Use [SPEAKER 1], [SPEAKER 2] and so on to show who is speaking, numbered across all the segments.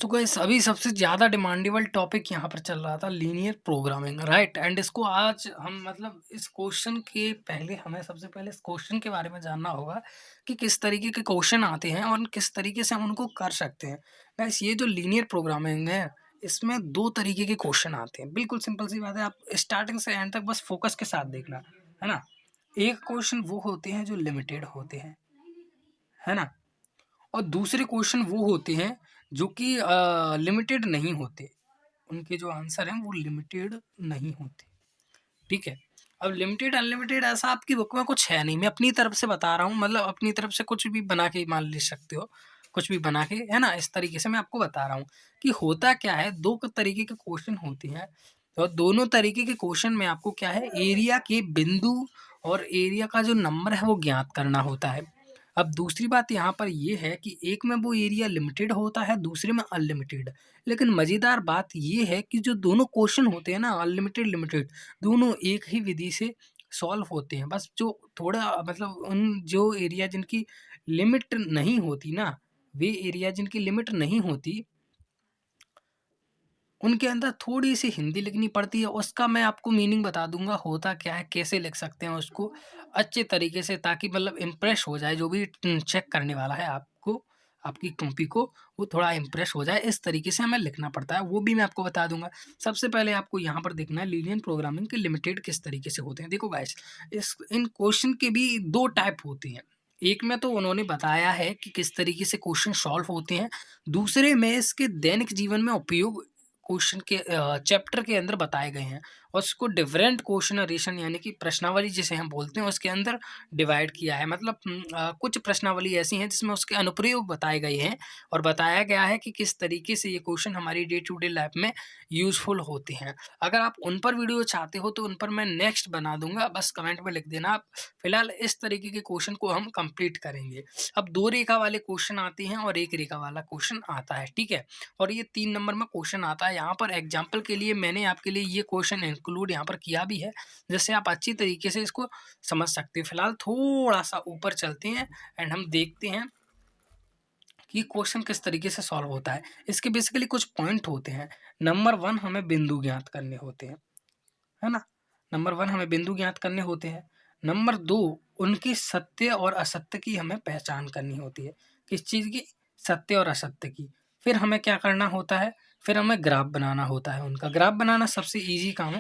[SPEAKER 1] तो गाइस अभी सबसे ज़्यादा डिमांडेबल टॉपिक यहाँ पर चल रहा था लीनियर प्रोग्रामिंग, राइट। एंड इसको आज हम मतलब इस क्वेश्चन के पहले हमें सबसे पहले इस क्वेश्चन के बारे में जानना होगा कि किस तरीके के क्वेश्चन आते हैं और किस तरीके से हम उनको कर सकते हैं। गाइस ये जो लीनियर प्रोग्रामिंग है इसमें दो तरीके के क्वेश्चन आते हैं, बिल्कुल सिंपल सी बात है। आप स्टार्टिंग से एंड तक बस फोकस के साथ देखना, है ना। एक क्वेश्चन वो होते हैं जो लिमिटेड होते हैं, है ना, और दूसरे क्वेश्चन वो होते हैं जो कि लिमिटेड नहीं होते, उनके जो आंसर हैं वो लिमिटेड नहीं होते, ठीक है। अब लिमिटेड अनलिमिटेड ऐसा आपकी बुक में कुछ है नहीं, मैं अपनी तरफ से बता रहा हूँ, मतलब अपनी तरफ से कुछ भी बना के मान ले सकते हो, कुछ भी बना के, है ना। इस तरीके से मैं आपको बता रहा हूँ कि होता क्या है। दो तरीके के क्वेश्चन होते हैं और दोनों तरीके के क्वेश्चन में आपको क्या है, एरिया के बिंदु और एरिया का जो नंबर है वो ज्ञात करना होता है। अब दूसरी बात यहाँ पर ये है कि एक में वो एरिया लिमिटेड होता है, दूसरे में अनलिमिटेड। लेकिन मज़ेदार बात ये है कि जो दोनों क्वेश्चन होते हैं ना, अनलिमिटेड लिमिटेड, दोनों एक ही विधि से सॉल्व होते हैं। बस जो थोड़ा मतलब उन जो एरिया जिनकी लिमिट नहीं होती ना, वे एरिया जिनकी लिमिट नहीं होती, उनके अंदर थोड़ी-सी हिंदी लिखनी पड़ती है। उसका मैं आपको मीनिंग बता दूँगा, होता क्या है, कैसे लिख सकते हैं उसको अच्छे तरीके से, ताकि मतलब इम्प्रेस हो जाए जो भी चेक करने वाला है आपको, आपकी कॉपी को, वो थोड़ा इम्प्रेस हो जाए। इस तरीके से हमें लिखना पड़ता है, वो भी मैं आपको बता दूँगा। सबसे पहले आपको यहाँ पर देखना है लीनियर प्रोग्रामिंग के लिमिटेड किस तरीके से होते हैं। देखो गाइस, इन क्वेश्चन के भी 2 टाइप होते हैं। एक में तो उन्होंने बताया है कि किस तरीके से क्वेश्चन सॉल्व होते हैं, दूसरे में इसके दैनिक जीवन में उपयोग क्वेश्चन के चैप्टर के अंदर बताए गए हैं और उसको डिफरेंट क्वेश्चनरेशन यानी कि प्रश्नावली जिसे हम बोलते हैं उसके अंदर डिवाइड किया है। मतलब कुछ प्रश्नावली ऐसी हैं जिसमें उसके अनुप्रयोग बताए गए हैं और बताया गया है कि किस तरीके से ये क्वेश्चन हमारी डे टू डे लाइफ में यूजफुल होते हैं। अगर आप उन पर वीडियो चाहते हो तो उन पर मैं नेक्स्ट बना दूंगा, बस कमेंट में लिख देना आप। फिलहाल इस तरीके के क्वेश्चन को हम कंप्लीट करेंगे। अब 2 रेखा वाले क्वेश्चन आते हैं और 1 रेखा वाला क्वेश्चन आता है, ठीक है। और ये 3 नंबर में क्वेश्चन आता है। यहाँ पर एग्जाम्पल के लिए मैंने आपके लिए ये क्वेश्चन इंक्लूड यहाँ पर किया भी है, जिससे आप अच्छी तरीके से इसको समझ सकते हैं। फिलहाल थोड़ा-सा ऊपर चलते हैं एंड हम देखते हैं कि क्वेश्चन किस तरीके से सॉल्व होता है। इसके बेसिकली कुछ पॉइंट होते हैं। नंबर 1 हमें बिंदु ज्ञात करने होते हैं, है ना? नंबर 1 हमें बिंदु ज्ञात करने होते हैं। नंबर 2 उनके सत्य और असत्य की हमें पहचान करनी होती है। किस चीज़ की? सत्य और असत्य की। फिर हमें क्या करना होता है? फिर हमें ग्राफ बनाना होता है उनका। ग्राफ बनाना सबसे ईज़ी काम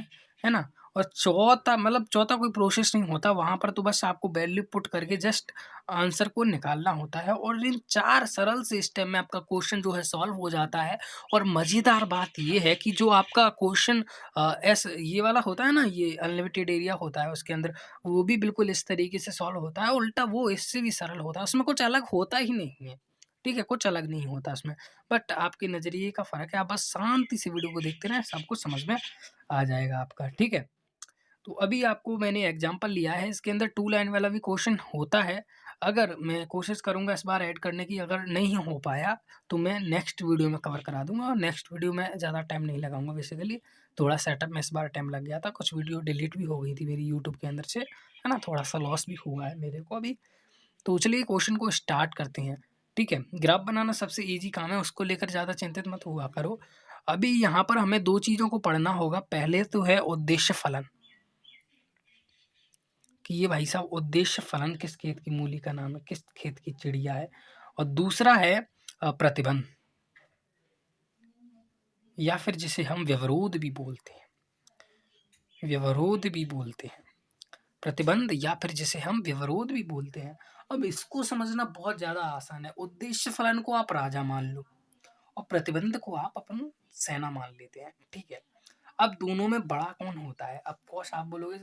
[SPEAKER 1] है ना? और चौथा मतलब चौथा कोई प्रोसेस नहीं होता, वहाँ पर तो बस आपको वैल्यू पुट करके जस्ट आंसर को निकालना होता है और इन 4 सरल से स्टेप में आपका क्वेश्चन जो है सॉल्व हो जाता है। और मज़ेदार बात ये है कि जो आपका क्वेश्चन ये वाला होता है ना, ये अनलिमिटेड एरिया होता है उसके अंदर, वो भी बिल्कुल इस तरीके से सॉल्व होता है। उल्टा वो इससे भी सरल होता है, उसमें कुछ अलग होता ही नहीं है, ठीक है? कुछ अलग नहीं होता उसमें, बट आपके नज़रिए का फ़र्क है। आप बस शांति से वीडियो को देखते रहें, सब कुछ समझ में आ जाएगा आपका, ठीक है? तो अभी आपको मैंने एग्जांपल लिया है, इसके अंदर 2 लाइन वाला भी क्वेश्चन होता है। अगर मैं कोशिश करूँगा इस बार ऐड करने की, अगर नहीं हो पाया तो मैं नेक्स्ट वीडियो में कवर करा दूँगा और नेक्स्ट वीडियो में ज़्यादा टाइम नहीं लगाऊँगा बेसिकली। थोड़ा सेटअप में इस बार टाइम लग गया था, कुछ वीडियो डिलीट भी हो गई थी मेरी यूट्यूब के अंदर से, है ना? थोड़ा-सा लॉस भी हुआ है मेरे को अभी। तो चलिए क्वेश्चन को स्टार्ट करते हैं, ठीक है? ग्राफ बनाना सबसे ईज़ी काम है, उसको लेकर ज़्यादा चिंतित मत हुआ करो। अभी यहाँ पर हमें 2 चीज़ों को पढ़ना होगा, पहले तो है उद्देश्य फलन। कि ये भाई साहब उद्देश्य फलन किस खेत की मूली का नाम है, किस खेत की चिड़िया है। और दूसरा है प्रतिबंध, या फिर जिसे हम व्यवरोध भी बोलते हैं, व्यवरोध भी बोलते हैं। प्रतिबंध या फिर जिसे हम व्यवरोध भी बोलते हैं। अब इसको समझना बहुत ज़्यादा आसान है। उद्देश्य फलन को आप राजा मान लो और प्रतिबंध को आप अपन सेना मान लेते हैं, ठीक है। अब दोनों में बड़ा कौन होता है? ऑफ कोर्स आप बोलोगे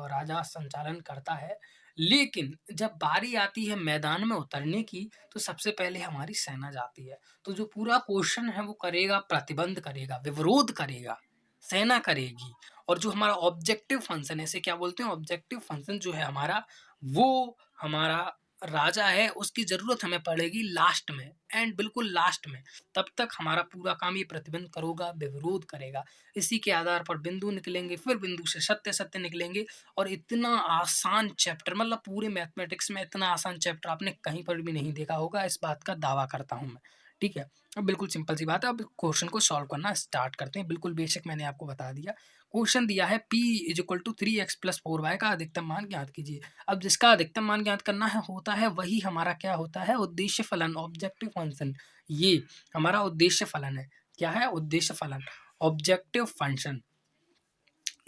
[SPEAKER 1] राजा संचालन करता है, लेकिन जब बारी आती है मैदान में उतरने की, तो सबसे पहले हमारी सेना जाती है। तो जो पूरा क्वेश्चन है वो करेगा, प्रतिबंध करेगा, विवरोध करेगा, सेना करेगी। और जो हमारा ऑब्जेक्टिव फंक्शन है, इसे क्या बोलते हैं? ऑब्जेक्टिव फंक्शन जो है हमारा, वो हमारा राजा है, उसकी ज़रूरत हमें पड़ेगी लास्ट में, एंड बिल्कुल लास्ट में। तब तक हमारा पूरा काम ये प्रतिबंध करोगा, विरोध करेगा। इसी के आधार पर बिंदु निकलेंगे, फिर बिंदु से सत्य सत्य निकलेंगे। और इतना आसान चैप्टर, मतलब पूरे मैथमेटिक्स में इतना आसान चैप्टर आपने कहीं पर भी नहीं देखा होगा, इस बात का दावा करता हूँ मैं, ठीक है। अब बिल्कुल सिंपल सी बात है, अब क्वेश्चन को सॉल्व करना स्टार्ट करते हैं। बिल्कुल बेसिक मैंने आपको बता दिया। क्वेश्चन दिया है p = 3x + 4y का अधिकतम मान ज्ञात कीजिए। अब जिसका अधिकतम मान ज्ञात करना है होता है वही हमारा क्या होता है, उद्देश्य फलन, ऑब्जेक्टिव फंक्शन। ये हमारा उद्देश्य फलन है। क्या है? उद्देश्य फलन, ऑब्जेक्टिव फंक्शन।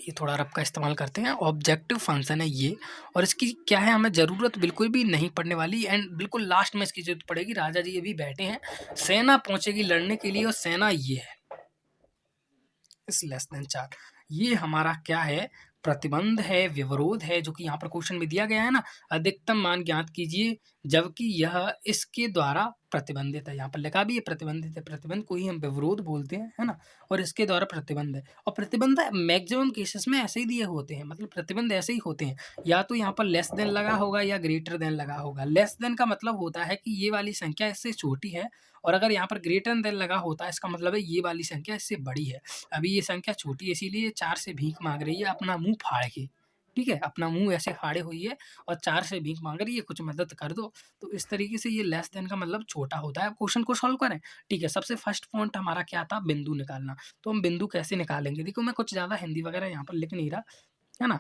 [SPEAKER 1] ये थोड़ा रफ का इस्तेमाल करते हैं, ऑब्जेक्टिव फंक्शन है ये। और इसकी क्या है, हमें ज़रूरत बिल्कुल भी नहीं पड़ने वाली, एंड बिल्कुल लास्ट में इसकी ज़रूरत पड़ेगी। राजा जी अभी बैठे हैं, सेना पहुंचेगी लड़ने के लिए, और सेना ये है इस <4। ये हमारा क्या है, प्रतिबंध है, व्यवरोध है, जो कि यहाँ पर क्वेश्चन में दिया गया है ना, अधिकतम मान ज्ञात कीजिए जबकि यह इसके द्वारा प्रतिबंधित है। यहाँ पर लिखा भी है प्रतिबंधित है, प्रतिबंध को ही हम व्यवरोध बोलते हैं, है ना, और इसके द्वारा प्रतिबंध है। और प्रतिबंध मैक्सिमम केसेस में ऐसे ही दिए होते हैं, मतलब प्रतिबंध ऐसे ही होते हैं, या तो यहाँ पर लेस देन लगा होगा या ग्रेटर देन लगा होगा। लेस देन का मतलब होता है कि ये वाली संख्या इससे छोटी है, और अगर यहाँ पर ग्रेटर देन लगा होता है इसका मतलब है ये वाली संख्या इससे बड़ी है। अभी ये संख्या छोटी है इसीलिए 4 से भीख मांग रही है अपना मुंह फाड़ के, ठीक है, अपना मुंह ऐसे फाड़े हुई है और 4 से भीख मांग रही है, कुछ मदद कर दो। तो इस तरीके से ये लेस देन का मतलब छोटा होता है। अब क्वेश्चन को सॉल्व करें, ठीक है। सबसे फर्स्ट पॉइंट हमारा क्या था, बिंदु निकालना। तो हम बिंदु कैसे निकालेंगे, देखो मैं कुछ ज़्यादा हिंदी वगैरह यहाँ पर लिख नहीं रहा, है ना।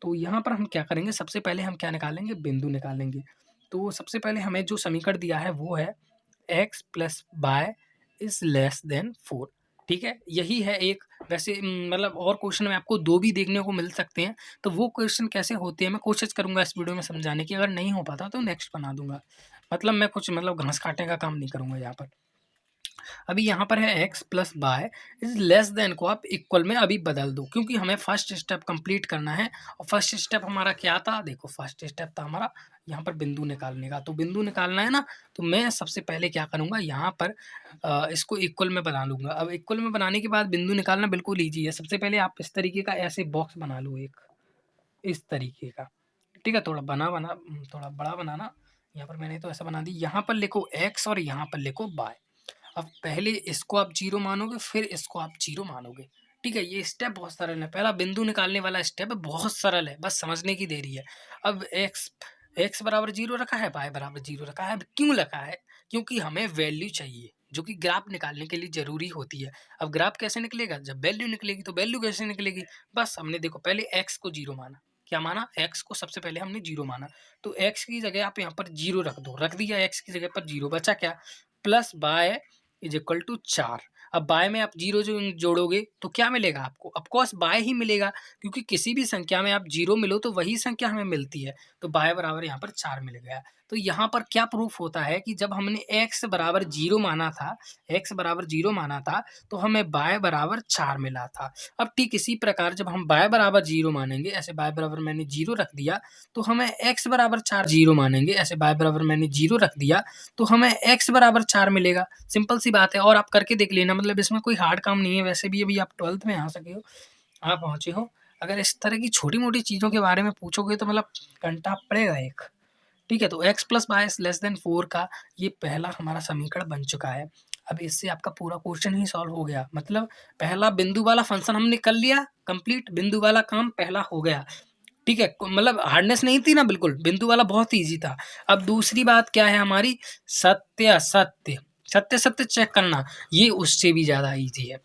[SPEAKER 1] तो यहाँ पर हम क्या करेंगे, सबसे पहले हम क्या निकालेंगे, बिंदु निकालेंगे। तो सबसे पहले हमें जो समीकरण दिया है वो है x + y > 4, ठीक है। यही है एक, वैसे मतलब और क्वेश्चन में आपको 2 भी देखने को मिल सकते हैं। तो वो क्वेश्चन कैसे होते हैं मैं कोशिश करूँगा इस वीडियो में समझाने की, अगर नहीं हो पाता तो नेक्स्ट बना दूँगा। मतलब मैं कुछ मतलब घास काटने का काम नहीं करूँगा यहाँ पर। अभी यहाँ पर है x + y << को आप इक्वल में अभी बदल दो, क्योंकि हमें फर्स्ट स्टेप कंप्लीट करना है। और फर्स्ट स्टेप हमारा क्या था, देखो फर्स्ट स्टेप था हमारा यहाँ पर बिंदु निकालने का। तो बिंदु निकालना है ना, तो मैं सबसे पहले क्या करूँगा, यहाँ पर इसको इक्वल में बना लूँगा। अब इक्वल में बनाने के बाद बिंदु निकालना बिल्कुल ईजी है। सबसे पहले आप इस तरीके का ऐसे बॉक्स बना लो, एक इस तरीके का, ठीक है। थोड़ा बड़ा बनाना। यहाँ पर मैंने तो ऐसा बना दी, यहाँ पर लिखो x और यहाँ पर लिखो y। अब पहले इसको आप 0 मानोगे, फिर इसको आप 0 मानोगे, ठीक है। ये स्टेप बहुत सरल है, पहला बिंदु निकालने वाला स्टेप है, बहुत सरल है, बस समझने की देरी है। अब x बराबर 0 रखा है, y बराबर 0 रखा है। अब क्यों रखा है, क्योंकि हमें वैल्यू चाहिए जो कि ग्राफ निकालने के लिए ज़रूरी होती है। अब ग्राफ कैसे निकलेगा, जब वैल्यू निकलेगी। तो वैल्यू कैसे निकलेगी, बस हमने देखो पहले x को 0 माना, क्या माना, x को सबसे पहले हमने 0 माना। तो x की जगह आप यहाँ पर 0 रख दो, रख दिया x की जगह पर 0, बचा क्या, प्लस y = 4। अब बाय में आप 0 जो जोड़ोगे तो क्या मिलेगा आपको, ऑफकोर्स बाय ही मिलेगा, क्योंकि किसी भी संख्या में आप 0 मिलो तो वही संख्या हमें मिलती है। तो बाय बराबर यहाँ पर 4 मिल गया। तो यहाँ पर क्या प्रूफ होता है कि जब हमने x बराबर 0 माना था, x बराबर 0 माना था, तो हमें बाय बराबर 4 मिला था। अब ठीक इसी प्रकार जब हम बाय बराबर 0 मानेंगे, ऐसे बाय बराबर मैंने 0 रख दिया, तो हमें x बराबर 4 0 मानेंगे, ऐसे बाय बराबर मैंने 0 रख दिया, तो हमें x बराबर 4 मिलेगा। सिंपल सी बात है, और आप करके देख लेना, मतलब इसमें कोई हार्ड काम नहीं है। वैसे भी अभी आप 12th में आ सके हो, आप पहुँचे हो, अगर इस तरह की छोटी-मोटी चीज़ों के बारे में पूछोगे तो मतलब घंटा पड़ेगा एक, ठीक है। तो x + y << 4 का ये पहला हमारा समीकरण बन चुका है। अब इससे आपका पूरा क्वेश्चन ही सॉल्व हो गया, मतलब पहला बिंदु वाला फंक्शन हमने कर लिया कंप्लीट, बिंदु वाला काम पहला हो गया, ठीक है। मतलब हार्डनेस नहीं थी ना, बिल्कुल बिंदु वाला बहुत ईजी था। अब दूसरी बात क्या है हमारी, सत्य सत्य चेक करना, ये उससे भी ज़्यादा ईजी है।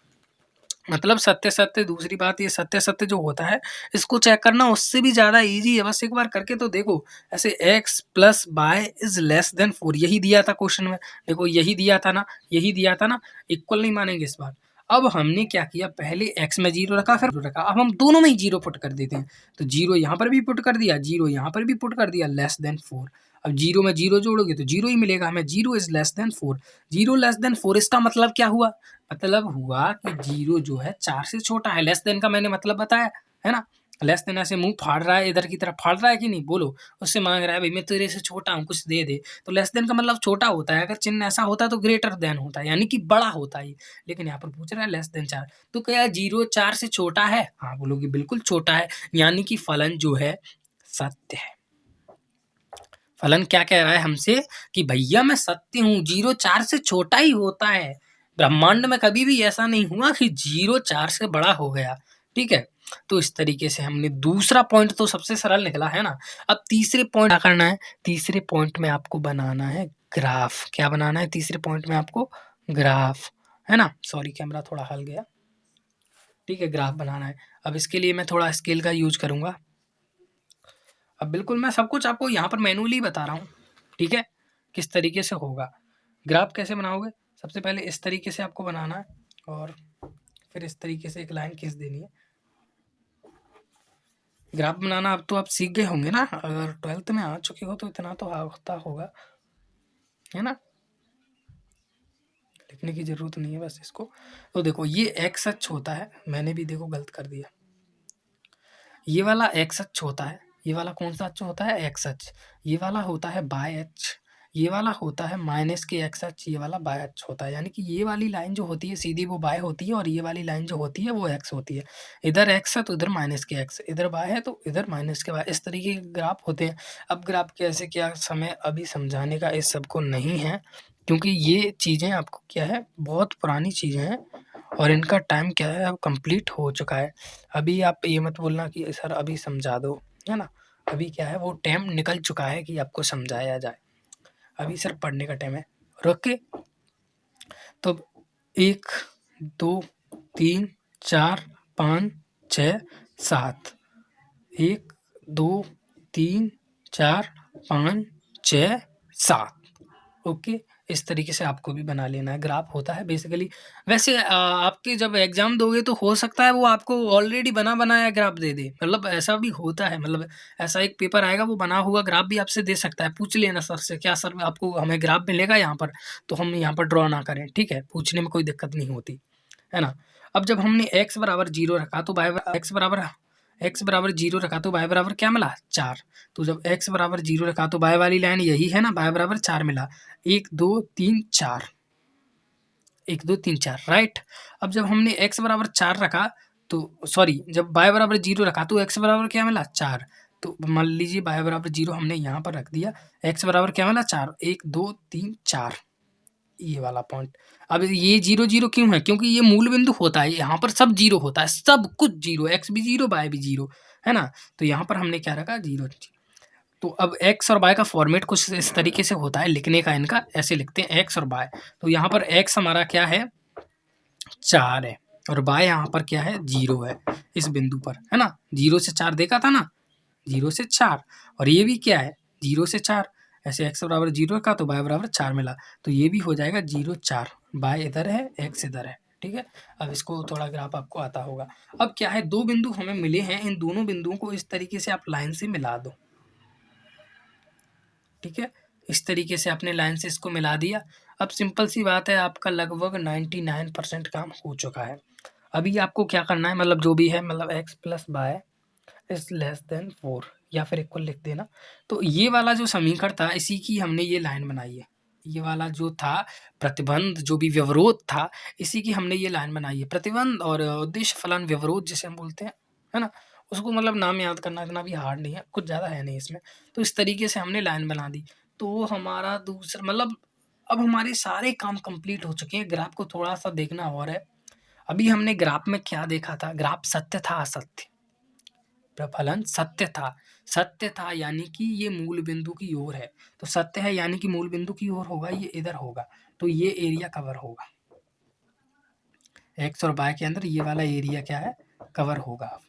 [SPEAKER 1] मतलब सत्य दूसरी बात, ये सत्य जो होता है इसको चेक करना उससे भी ज़्यादा ईजी है। बस एक बार करके तो देखो, ऐसे x + y << 4, यही दिया था क्वेश्चन में, देखो यही दिया था ना, इक्वल नहीं मानेंगे इस बार। अब हमने क्या किया, पहले x में 0 रखा, फिर रखा, अब हम दोनों में ही 0 पुट कर देते हैं। तो 0 यहाँ पर भी पुट कर दिया, 0 यहाँ पर भी पुट कर दिया, <4। अब 0 में 0 जोड़ोगे तो 0 ही मिलेगा हमें, 0 << 4। 0 <4 इसका मतलब क्या हुआ, मतलब हुआ कि 0 जो है 4 से छोटा है। लेस देन का मैंने मतलब बताया, है ना। लेस देन ऐसे मुँह फाड़ रहा है, इधर की तरफ फाड़ रहा है कि नहीं, बोलो। उससे माँग रहा है, भई मैं तेरे से छोटा हूँ, कुछ दे दे। तो लेस देन का मतलब छोटा होता है, अगर चिन्ह ऐसा होता है तो ग्रेटर देन होता है, यानी कि बड़ा होता है। लेकिन यहाँ पर पूछ रहा है <4। तो क्या 0 4 से छोटा है? हाँ, बोलोगे बिल्कुल छोटा है, यानी कि फलन जो है सत्य है। फलन क्या कह रहा है हमसे कि भैया मैं सत्य हूँ, 0 4 से छोटा ही होता है। ब्रह्मांड में कभी भी ऐसा नहीं हुआ कि 0 4 से बड़ा हो गया, ठीक है। तो इस तरीके से हमने दूसरा पॉइंट तो सबसे सरल निकला, है ना। अब तीसरे पॉइंट क्या करना है, तीसरे पॉइंट में आपको बनाना है ग्राफ। क्या बनाना है तीसरे पॉइंट में आपको, ग्राफ, है ना? सॉरी कैमरा थोड़ा हल गया। ठीक है, ग्राफ बनाना है। अब इसके लिए मैं थोड़ा स्केल का यूज करूंगा। अब बिल्कुल मैं सब कुछ आपको यहाँ पर मैनुअली बता रहा हूँ, ठीक है, किस तरीके से होगा। ग्राफ कैसे बनाओगे, सबसे पहले इस तरीके से आपको बनाना है और फिर इस तरीके से एक लाइन खींच देनी है। ग्राफ बनाना अब तो आप सीख गए होंगे ना, अगर 12th में आ चुके हो तो इतना तो होता होगा, है ना? लिखने की जरूरत नहीं है बस इसको। तो देखो ये एक्स अक्ष होता है, मैंने भी देखो गलत कर दिया। ये वाला एक्स अक्ष होता है, ये वाला कौन सा अक्ष होता है, एक्स अक्ष। ये वाला होता है बाय अक्ष, ये वाला होता है माइनस के एक्स अक्ष, ये वाला बाय अक्ष होता है। यानी कि ये वाली लाइन जो होती है सीधी वो बाय होती है और ये वाली लाइन जो होती है वो एक्स होती है। इधर एक्स है तो इधर माइनस के एक्स, इधर बाय है तो इधर माइनस के बाय, इस तरीके के ग्राफ होते हैं। अब ग्राफ कैसे क्या समय अभी समझाने का इस सबको नहीं है, क्योंकि ये चीज़ें आपको क्या है बहुत पुरानी चीज़ें हैं और इनका टाइम क्या है अब कंप्लीट हो चुका है। अभी आप ये मत बोलना कि सर अभी समझा दो, है ना? अभी क्या है वो टाइम निकल चुका है कि आपको समझाया जाए। अभी सिर्फ पढ़ने का टाइम है। ओके, तो 1 2 3 4 5 6 7, 1 2 3 4 5 6 7। ओके, इस तरीके से आपको भी बना लेना है। ग्राफ होता है बेसिकली, वैसे आपके जब एग्जाम दोगे तो हो सकता है वो आपको ऑलरेडी बना बनाया ग्राफ दे दे, मतलब ऐसा भी होता है। मतलब ऐसा एक पेपर आएगा वो बना हुआ ग्राफ भी आपसे दे सकता है। पूछ लेना सर से, क्या सर आपको हमें ग्राफ मिलेगा यहाँ पर, तो हम यहाँ पर ड्रॉ ना करें, ठीक है? पूछने में कोई दिक्कत नहीं होती, है ना? अब जब हमने x बराबर 0 रखा तो x बराबर 0 रखा तो y बराबर क्या मिला, 4। तो जब x बराबर 0 रखा तो y वाली लाइन यही है ना, y बराबर 4 मिला। 1 2 3 4, 1 2 3 4, राइट। अब जब हमने x बराबर 4 रखा तो सॉरी, जब y बराबर 0 रखा तो x बराबर क्या मिला, 4। तो मान लीजिए y बराबर 0 हमने यहाँ पर रख दिया, x बराबर क्या मिला, 4। 1 2 3 4, ये वाला पॉइंट। अब ये 0 0 क्यों है, क्योंकि ये मूल बिंदु होता है, यहाँ पर सब 0 होता है, सब कुछ 0, x भी 0 y भी 0, है ना? तो यहाँ पर हमने क्या रखा, 0। तो अब x और y का फॉर्मेट कुछ इस तरीके से होता है लिखने का, इनका ऐसे लिखते हैं x और y। तो यहाँ पर x हमारा क्या है, 4 है, और y यहाँ पर क्या है, 0 है इस बिंदु पर, है ना? 0 से 4 देखा था ना, 0 से 4, और ये भी क्या है, 0 से 4। ऐसे x बराबर 0 का तो y बराबर 4 मिला, तो ये भी हो जाएगा 0 4, y इधर है x इधर है, ठीक है? अब इसको थोड़ा ग्राफ आपको आता होगा। अब क्या है, दो बिंदु हमें मिले हैं, इन दोनों बिंदुओं को इस तरीके से आप लाइन से मिला दो, ठीक है? इस तरीके से आपने लाइन से इसको मिला दिया। अब सिंपल सी बात है, आपका लगभग 99% काम हो चुका है। अभी आपको क्या करना है, मतलब जो भी है, मतलब x plus y is less than 4 या फिर इक्वल लिख देना। तो ये वाला जो समीकरण था इसी की हमने ये लाइन बनाई है। ये वाला जो था प्रतिबंध, जो भी व्यवरोध था, इसी की हमने ये लाइन बनाई है। प्रतिबंध और उद्देश्य फलन व्यवरोध जिसे हम बोलते हैं, है ना? उसको मतलब नाम याद करना इतना भी हार्ड नहीं है, कुछ ज़्यादा है नहीं इसमें। तो इस तरीके से हमने लाइन बना दी। तो हमारा दूसरा मतलब अब हमारे सारे काम कंप्लीट हो चुके हैं। ग्राफ को थोड़ा-सा देखना और है। अभी हमने ग्राफ में क्या देखा था, ग्राफ सत्य था असत्य? प्रफलन सत्य था। सत्य था यानी कि ये मूल बिंदु की ओर है, तो सत्य है यानी कि मूल बिंदु की ओर होगा, ये इधर होगा, तो ये एरिया कवर होगा। एक्स और वाई के अंदर ये वाला एरिया क्या है, कवर होगा,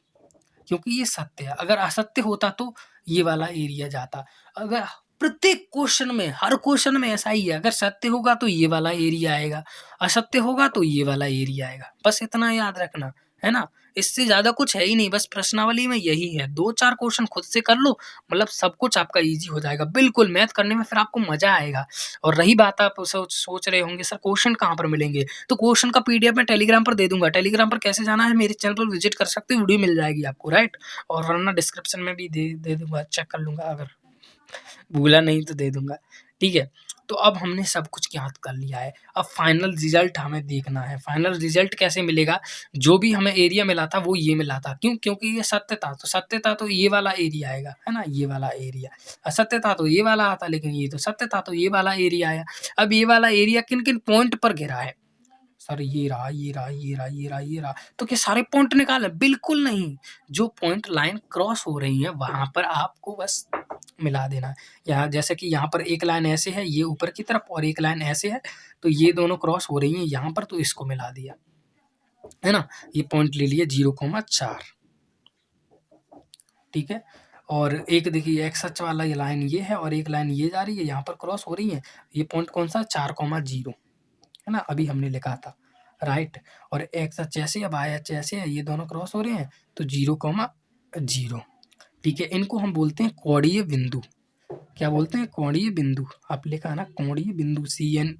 [SPEAKER 1] क्योंकि ये सत्य है। अगर असत्य होता तो ये वाला एरिया जाता। अगर प्रत्येक क्वेश्चन में, हर क्वेश्चन में ऐसा ही है, अगर सत्य होगा तो ये वाला एरिया आएगा, असत्य होगा तो ये वाला एरिया आएगा। बस इतना याद रखना, है ना? इससे ज्यादा कुछ है ही नहीं, बस प्रश्नावली में यही है। 2-4 क्वेश्चन खुद से कर लो, मतलब सब कुछ आपका इजी हो जाएगा। बिल्कुल मैथ करने में फिर आपको मजा आएगा। और रही बात, आप सोच रहे होंगे सर क्वेश्चन कहाँ पर मिलेंगे, तो क्वेश्चन का पीडीएफ मैं टेलीग्राम पर दे दूंगा। टेलीग्राम पर कैसे जाना है, मेरे चैनल पर विजिट कर सकते हो, वीडियो मिल जाएगी आपको, राइट? और वरना डिस्क्रिप्शन में भी दे दूंगा, चेक कर लूंगा, अगर भूला नहीं तो दे दूंगा, ठीक है? तो अब हमने सब कुछ याद कर लिया है। अब फाइनल रिजल्ट हमें देखना है। फाइनल रिजल्ट कैसे मिलेगा, जो भी हमें एरिया मिला था वो ये मिला था, क्यों? क्योंकि ये सत्य था, तो सत्य था तो ये वाला एरिया आएगा, है ना? ये वाला एरिया। असत्य था तो ये वाला आता, लेकिन ये तो सत्य था तो ये वाला एरिया आया। अब ये वाला एरिया किन किन पॉइंट पर घिरा है, सर ये रहा, ये रहा, ये रहा, ये रहा, ये रहा, तो क्या सारे पॉइंट निकाले? बिल्कुल नहीं। जो पॉइंट लाइन क्रॉस हो रही है वहां पर आपको बस मिला देना है। यहाँ जैसे कि यहाँ पर एक लाइन ऐसे है, ये ऊपर की तरफ, और एक लाइन ऐसे है, तो ये दोनों क्रॉस हो रही हैं यहाँ पर, तो इसको मिला दिया, है ना। ये पॉइंट ले लिए 0,4, ठीक है। और एक देखिए एक्स अक्ष वाला ये लाइन ये है और एक लाइन ये जा रही है, यहाँ पर क्रॉस हो रही है। ये पॉइंट कौन सा, 4,0, है ना, अभी हमने लिखा था, राइट। और एक्स अक्ष ऐसे या वाई अक्ष ऐसे है, ये दोनों क्रॉस हो रहे हैं, तो 0,0, ठीक है। इनको हम बोलते हैं कोणीय बिंदु। क्या बोलते हैं, कोणीय बिंदु। आप लिखा ना कोणीय बिंदु, CN,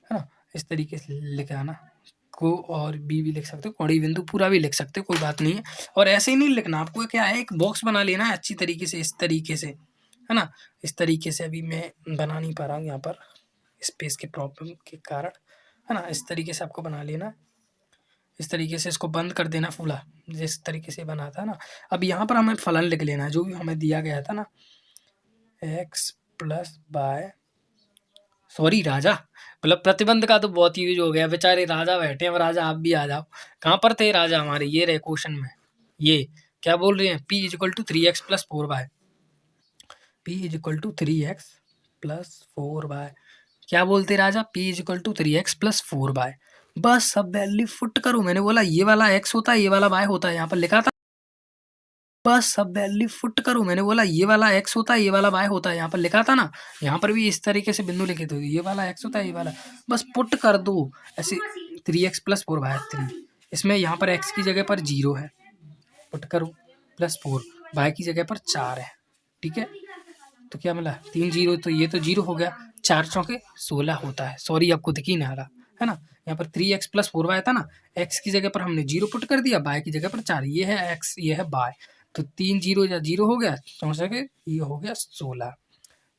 [SPEAKER 1] है ना, इस तरीके से लिखा ना को, और बी भी लिख सकते हो, कोणीय बिंदु पूरा भी लिख सकते हो, कोई बात नहीं है। और ऐसे ही नहीं लिखना, आपको क्या है, एक बॉक्स बना लेना है अच्छी तरीके से, इस तरीके से, है ना। इस तरीके से अभी मैं बना नहीं पा रहा हूँ यहाँ पर स्पेस के प्रॉब्लम के कारण, है ना। इस तरीके से आपको बना लेना, इस तरीके से इसको बंद कर देना फूला, जिस तरीके से बना था ना। अब यहाँ पर हमें फलन लिख लेना है जो भी हमें दिया गया था ना, एक्स प्लस बाय, सॉरी राजा, मतलब प्रतिबंध का तो बहुत यूज हो गया, बेचारे राजा बैठे हैं। अब राजा आप भी आ जाओ, कहाँ पर थे राजा हमारे, ये रहे क्वेश्चन में। ये क्या बोल रहे हैं, P is equal to 3x plus 4y, P is equal to 3x plus 4y। क्या बोलते राजा, P is equal to 3x plus 4y। बस सब वैल्यू फुट करो, मैंने बोला ये वाला x होता है, ये वाला y होता है, यहाँ पर लिखा था। बस सब वैल्यू फुट करो, मैंने बोला ये वाला x होता है, ये वाला y होता है, यहाँ पर लिखा था ना। यहाँ पर भी इस तरीके से बिंदु लिखे थे, ये वाला x होता है, ये वाला, बस पुट कर दो ऐसे। 3x प्लस 4y 3, इसमें यहाँ पर x की जगह पर 0 है, पुट करो, प्लस 4, y की जगह पर 4 है, ठीक है। तो क्या मिला, 3 0, तो ये तो 0 हो गया, 4 चौके 16 होता है, सॉरी आपको दिख ही नहीं रहा, है ना। यहाँ पर 3x प्लस 4y था ना, x की जगह पर हमने 0 पुट कर दिया, y की जगह पर 4, ये है x, ये है y, तो 3 0 या 0 हो गया, 64, ये हो गया 16,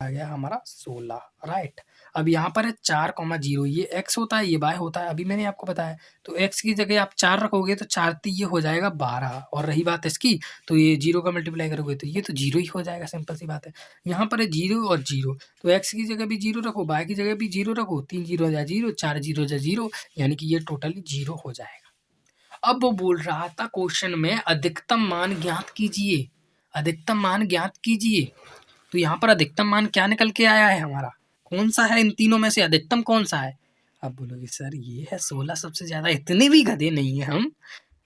[SPEAKER 1] आ गया हमारा 16, राइट। अब यहाँ पर है 4,0, ये x होता है, ये y होता है, अभी मैंने आपको बताया। तो x की जगह आप 4 रखोगे तो 4 ये हो जाएगा 12, और रही बात इसकी, तो ये 0 का मल्टीप्लाई करोगे तो ये तो 0 ही हो जाएगा, सिंपल सी बात है। यहाँ पर है 0 और 0, तो x की जगह भी 0 रखो, y की जगह भी 0 रखो, 3 0 या 0, 4 0 या 0, यानी कि ये टोटली 0 हो जाएगा। अब वो बोल रहा था क्वेश्चन में अधिकतम मान ज्ञात कीजिए, अधिकतम मान ज्ञात कीजिए। तो यहाँ पर अधिकतम मान क्या निकल के आया है हमारा, कौन सा है इन तीनों में से अधिकतम कौन सा है। अब बोलोगे सर ये है 16 सबसे ज्यादा, इतने भी गधे नहीं है हम,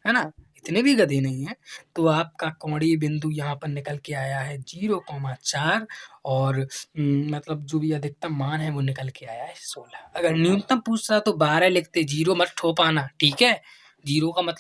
[SPEAKER 1] है ना, इतने भी गधे नहीं है। तो आपका कोणीय बिंदु यहाँ पर निकल के आया है 0,4, और मतलब जो भी अधिकतम मान है वो निकल के आया है 16। अगर न्यूनतम पूछता तो 12 लिखते, 0 मत ठोपाना, ठीक है। 0 का मतलब